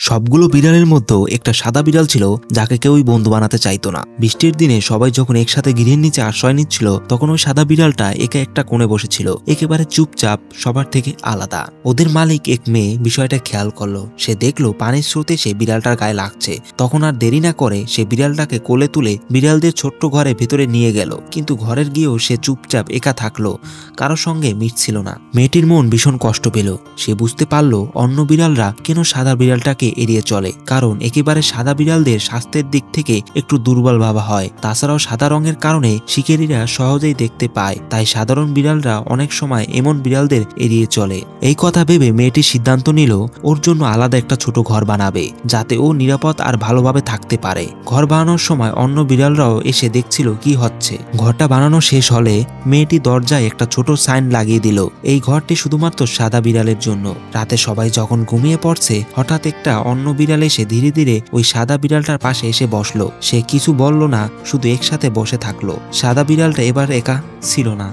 সবগুলো বিড়ালের মধ্যেও একটা সাদা বিড়াল ছিল যাকে কেউই বন্ধু বানাতে চাইতো না। বৃষ্টির দিনে সবাই যখন একসাথে গৃহের নিচে আশ্রয় নিচ্ছিল তখন ওই সাদা বিড়ালটা একা একটা কোণে বসেছিল, একেবারে চুপচাপ, সবার থেকে আলাদা। ওদের মালিক এক মেয়ে বিষয়টা খেয়াল করলো। সে দেখলো পানির স্রোতে সে বিড়ালটার গায়ে লাগছে। তখন আর দেরি না করে সে বিড়ালটাকে কোলে তুলে বিড়ালদের ছোট্ট ঘরে ভেতরে নিয়ে গেল। কিন্তু ঘরের গিয়েও সে চুপচাপ একা থাকলো, কারোর সঙ্গে মিশছিল না। মেয়েটির মন ভীষণ কষ্ট পেল। সে বুঝতে পারলো অন্য বিড়ালরা কেন সাদা বিড়ালটাকে এড়িয়ে চলে, কারণ একেবারে সাদা বিড়ালদের স্বাস্থ্যের দিক থেকে একটু দুর্বল ভাবা হয়। তাছাড়াও সাদা রঙের কারণে শিকারীরা সহজেই দেখতে পায়, তাই সাধারণ বিড়ালরা অনেক সময় এমন বিড়ালদের এড়িয়ে চলে। এই কথা ভেবে মেয়েটি সিদ্ধান্ত নিল ওর জন্য আলাদা একটা ছোট ঘর বানাবে, যাতে ও নিরাপদ আর ভালোভাবে থাকতে পারে। ঘর বানানোর সময় অন্য বিড়ালরাও এসে দেখছিল কি হচ্ছে। ঘরটা বানানো শেষ হলে মেয়েটি দরজায় একটা ছোট সাইন লাগিয়ে দিল, এই ঘরটি শুধুমাত্র সাদা বিড়ালের জন্য। রাতে সবাই যখন ঘুমিয়ে পড়ছে হঠাৎ একটা অন্য বিড়াল এসে ধীরে ধীরে ওই সাদা বিড়ালটার পাশে এসে বসলো। সে কিছু বলল না, শুধু একসাথে বসে থাকলো। সাদা বিড়ালটা এবার একা ছিল না।